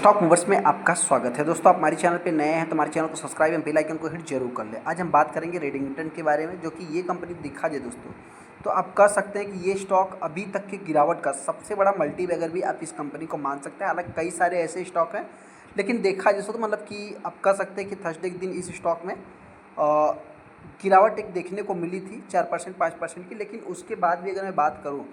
Stock movers में आपका स्वागत है। दोस्तों, आप हमारे चैनल पे नए हैं तो हमारे चैनल को सब्सक्राइब एंड बेल आइकन को हिट जरूर कर लें। आज हम बात करेंगे रेडिंगटन के बारे में, जो कि ये कंपनी दिखा जाए दोस्तों तो आप कह सकते हैं कि ये स्टॉक अभी तक की गिरावट का सबसे बड़ा मल्टी बैगर भी आप इस कंपनी को मान सकते हैं। हालांकि कई सारे ऐसे स्टॉक हैं, लेकिन देखा जाए तो मतलब कि आप कह सकते हैं कि थर्सडे के दिन इस स्टॉक में गिरावट एक देखने को मिली थी 4% 5% की। लेकिन उसके बाद भी अगर मैं बात करूं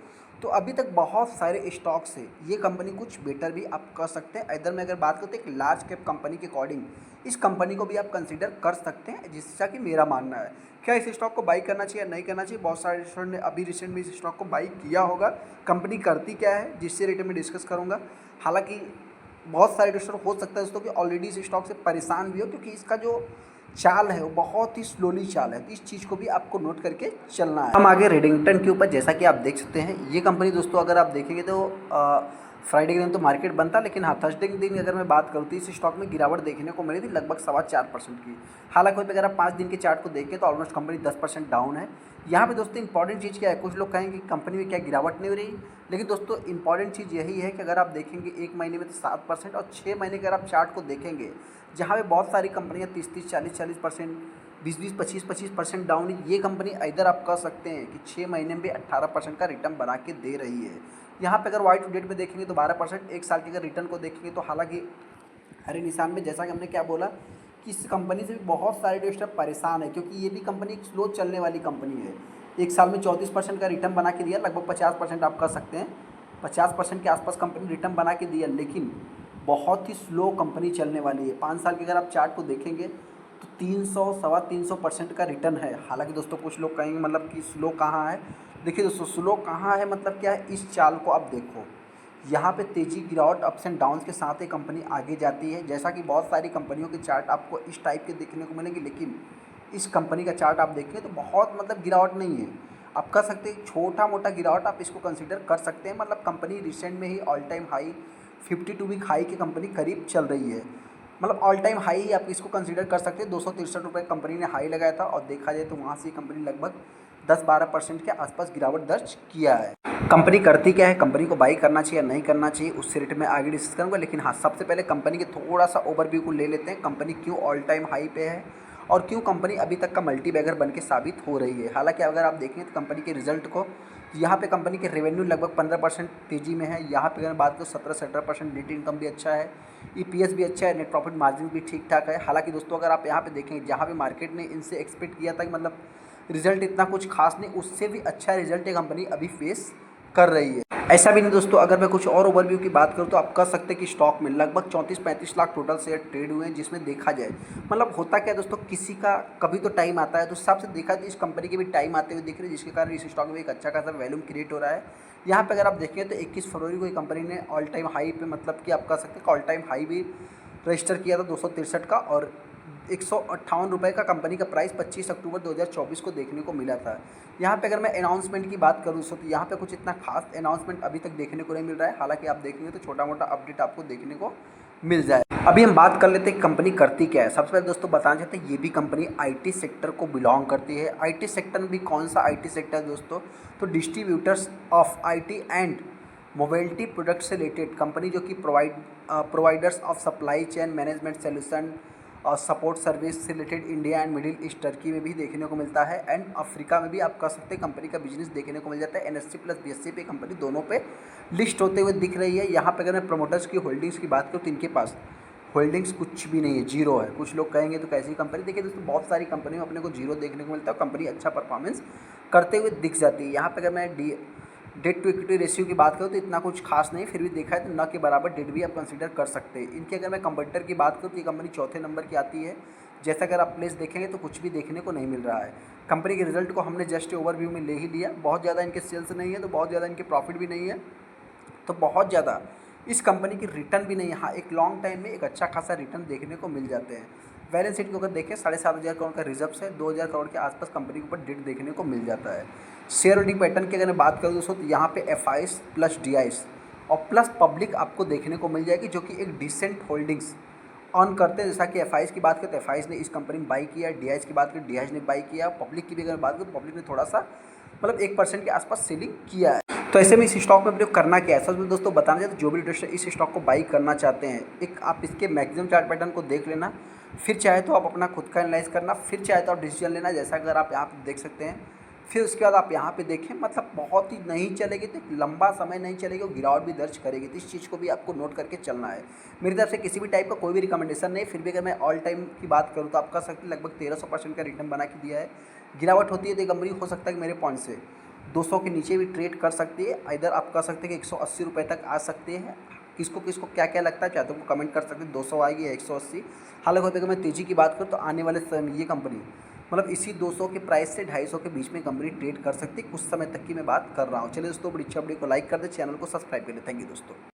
तो अभी तक बहुत सारे स्टॉक से ये कंपनी कुछ बेटर भी आप कर सकते हैं। इधर मैं अगर बात करूँ तो एक लार्ज कैप कंपनी के अकॉर्डिंग इस कंपनी को भी आप कंसीडर कर सकते हैं, जिसका कि मेरा मानना है। क्या इस स्टॉक को बाई करना चाहिए या नहीं करना चाहिए? बहुत सारे स्टूडेंट ने अभी रिसेंट में इस स्टॉक को बाई किया होगा। कंपनी करती क्या है जिससे रेट में डिस्कस करूँगा। हालाँकि बहुत सारे इन्वेस्टर हो सकता है दोस्तों कि ऑलरेडी इस स्टॉक से परेशान भी हो, क्योंकि इसका जो चाल है वो बहुत ही स्लोली चाल है। तो इस चीज़ को भी आपको नोट करके चलना है। हम आगे रेडिंगटन के ऊपर, जैसा कि आप देख सकते हैं ये कंपनी दोस्तों अगर आप देखेंगे तो फ्राइडे के दिन तो मार्केट बनता, लेकिन हाँ थर्सडे के दिन अगर मैं बात करूँ तो इस स्टॉक में गिरावट देखने को मिली थी लगभग 4.25% की। हालांकि अगर आप 5 दिन के चार्ट को देखें तो ऑलमोस्ट कंपनी 10% डाउन है। यहाँ पे दोस्तों इंपॉर्टेंट चीज़ क्या है, कुछ लोग कहेंगे कि कंपनी में क्या गिरावट नहीं हो रही, लेकिन दोस्तों इंपॉर्टेंट चीज़ यही है कि अगर आप देखेंगे एक महीने में तो 7% और 6 महीने के अगर आप चार्ट को देखेंगे जहाँ पे बहुत सारी कंपनियाँ 30-30 40-40%, 20-20 25-25% डाउन है, ये कंपनी इधर आप कह सकते हैं कि 6 महीने में 18% का रिटर्न बना के दे रही है। यहाँ पे अगर वाई टू डेट में देखेंगे तो 12%, एक साल के अगर रिटर्न को देखेंगे तो हालांकि हरे निशान में, जैसा कि हमने क्या बोला कि इस कंपनी से भी बहुत सारे इन्वेस्टर परेशान है, क्योंकि ये भी कंपनी एक स्लो चलने वाली कंपनी है। एक साल में 34% का रिटर्न बना के दिया, लगभग 50% आप कह सकते हैं 50% के आसपास कंपनी रिटर्न बना के दिया, लेकिन बहुत ही स्लो कंपनी चलने वाली है। 5 साल के अगर आप चार्ट को देखेंगे तो 300 सवा 300% का रिटर्न है। हालांकि दोस्तों कुछ लोग कहेंगे मतलब कि स्लो कहाँ है। देखिए दोस्तों, स्लो कहाँ है मतलब क्या है, इस चाल को आप देखो, यहाँ पे तेज़ी गिरावट अप्स एंड डाउन्स के साथ ही कंपनी आगे जाती है। जैसा कि बहुत सारी कंपनियों के चार्ट आपको इस टाइप के देखने को मिलेंगे, लेकिन इस कंपनी का चार्ट आप देखें तो बहुत मतलब गिरावट नहीं है। आप कह सकते हैं छोटा मोटा गिरावट आप इसको कंसीडर कर सकते हैं। मतलब कंपनी रिसेंट में ही all time high 52 week high की कंपनी करीब चल रही है। मतलब ऑल टाइम हाई ही आप इसको कंसीडर कर सकते हैं। 263 रुपये कंपनी ने हाई लगाया था, और देखा जाए तो वहाँ से कंपनी लगभग 10-12% के आसपास गिरावट दर्ज किया है। कंपनी करती क्या है, कंपनी को बाई करना चाहिए या नहीं करना चाहिए, उससे रेट में आगे डिस्कस करूँगा। लेकिन हाँ, सबसे पहले कंपनी के थोड़ा सा ओवरव्यू को ले लेते हैं। कंपनी क्यों ऑल टाइम हाई पे है और क्यों कंपनी अभी तक का मल्टी बैगर बन के साबित हो रही है। हालांकि अगर आप देखें तो कंपनी के रिजल्ट को, यहाँ पे कंपनी के रेवेन्यू लगभग 15% तेज़ी में है। यहाँ पे अगर बात करूँ 17-18% नेट इनकम भी अच्छा है, ईपीएस भी अच्छा है, नेट प्रॉफिट मार्जिन भी ठीक ठाक है। हालांकि दोस्तों अगर आप यहाँ पे देखें, जहाँ पे मार्केट ने इनसे एक्सपेक्ट किया था कि मतलब रिजल्ट इतना कुछ खास नहीं, उससे भी अच्छा रिजल्ट ये कंपनी अभी फेस कर रही है। ऐसा भी नहीं दोस्तों, अगर मैं कुछ और ओवरव्यू की बात करूँ तो आप कह सकते हैं कि स्टॉक में लगभग 34-35 लाख टोटल शेयर ट्रेड हुए हैं। जिसमें देखा जाए मतलब होता क्या है दोस्तों, किसी का कभी तो टाइम आता है, तो सबसे देखा जाए इस कंपनी के भी टाइम आते हुए दिख रहे हैं, जिसके कारण इस स्टॉक में एक अच्छा खासा वैल्यूम क्रिएट हो रहा है। यहाँ पे अगर आप देखें तो 21 फरवरी को ये कंपनी ने ऑल टाइम हाई पे, मतलब कि आप कह सकते हैं ऑल टाइम हाई भी रजिस्टर किया था 263 का, और 158 रुपये का कंपनी का प्राइस 25 अक्टूबर 2024 को देखने को मिला था। यहाँ पे अगर मैं अनाउंसमेंट की बात करूँ तो यहाँ पे कुछ इतना खास अनाउंसमेंट अभी तक देखने को नहीं मिल रहा है। हालांकि आप देखेंगे तो छोटा मोटा अपडेट आपको देखने को मिल जाए। अभी हम बात कर लेते हैं कंपनी करती क्या है। सबसे पहले दोस्तों बताना चाहते हैं, ये भी कंपनी आईटी सेक्टर को बिलोंग करती है। आईटी सेक्टर में भी कौन सा आईटी सेक्टर है दोस्तों, तो distributors of IT and mobility product से रिलेटेड कंपनी, जो कि providers of supply chain management solution और सपोर्ट सर्विस से related India and middle east Turkey में भी देखने को मिलता है, एंड अफ्रीका में भी आप कह सकते हैं कंपनी का बिजनेस देखने को मिल जाता है। एनएससी प्लस बीएससी पे कंपनी दोनों पे लिस्ट होते हुए दिख रही है। यहाँ पे अगर मैं प्रमोटर्स की होल्डिंग्स की बात करूँ तो इनके पास होल्डिंग्स कुछ भी नहीं है, जीरो है। कुछ लोग कहेंगे तो कैसी कंपनी, देखिए दोस्तों बहुत सारी कंपनी में अपने को जीरो देखने को मिलता है, कंपनी अच्छा परफॉर्मेंस करते हुए दिख जाती है। यहाँ पर अगर मैं डेट टू इक्विटी रेशियो की बात करूँ तो इतना कुछ खास नहीं, फिर भी देखा है तो न के बराबर डेट भी आप कंसीडर कर सकते हैं। इनके अगर मैं कंपटीटर की बात करूँ तो ये कंपनी चौथे नंबर की आती है। जैसा अगर आप प्लेस देखेंगे तो कुछ भी देखने को नहीं मिल रहा है। कंपनी के रिजल्ट को हमने जस्ट ओवरव्यू में ले ही लिया। बहुत ज़्यादा इनके सेल्स नहीं है, तो बहुत ज़्यादा इनके प्रॉफिट भी नहीं है, तो बहुत ज़्यादा इस कंपनी की रिटर्न भी नहीं है। हाँ, एक लॉन्ग टाइम में एक अच्छा खासा रिटर्न देखने को मिल जाते हैं। बैलेंस शीट को अगर देखें 7,500 करोड़ का रिजर्व है, 2,000 करोड़ के आसपास कंपनी के ऊपर डेट देखने को मिल जाता है। शेयर होल्डिंग पैटर्न की अगर मैं बात करूँ दोस्तों तो यहाँ पे एफआईस प्लस डीआईस और प्लस पब्लिक आपको देखने को मिल जाएगी, जो कि एक डिसेंट होल्डिंग्स ऑन करते हैं। जैसा कि एफआईस की बात करें तो एफआईस ने इस कंपनी में बाई किया, डीआईस की बात करें डीआईस ने बाई किया, पब्लिक की भी अगर बात करें तो पब्लिक ने थोड़ा सा मतलब 1% के आसपास सेलिंग किया है। तो ऐसे में इस स्टॉक में प्रयोग करना क्या है, सच में दोस्तों बताना चाहते, जो भी ट्रेडर इस स्टॉक को बाई करना चाहते हैं, एक आप इसके मैक्सिमम चार्ट पैटर्न को देख लेना, फिर चाहे तो आप अपना खुद का एनालाइज करना, फिर चाहे तो आप डिसीजन लेना, जैसा अगर आप यहाँ पे देख सकते हैं। फिर उसके बाद आप यहाँ पे देखें, मतलब बहुत ही नहीं चलेगी तो लंबा समय नहीं चलेगी और गिरावट भी दर्ज करेगी, तो इस चीज़ को भी आपको नोट करके चलना है। मेरी तरफ से किसी भी टाइप का कोई भी रिकमेंडेशन नहीं, फिर भी अगर मैं ऑल टाइम की बात करूँ तो आप कह सकते हैं लगभग 1300% का रिटर्न बना के दिया है। गिरावट होती है तो कंपनी हो सकता है कि मेरे पॉइंट से 200 के नीचे भी ट्रेड कर सकती है, इधर आप कह सकते हैं कि 180 रुपये तक आ सकती है। किसको किसको क्या क्या लगता है चाहे तो कमेंट कर सकते हैं, 200 आएगी या 180। हालांकि होता है कि मैं तेज़ी की बात करूँ तो आने वाले समय में ये कंपनी मतलब इसी 200 के प्राइस से 250 के बीच में कंपनी ट्रेड कर सकती है, कुछ समय तक की मैं बात कर रहा हूँ। चलिए दोस्तों, बड़ी अच्छी वीडियो को लाइक कर दे, चैनल को सब्सक्राइब कर ले। थैंक यू दोस्तों।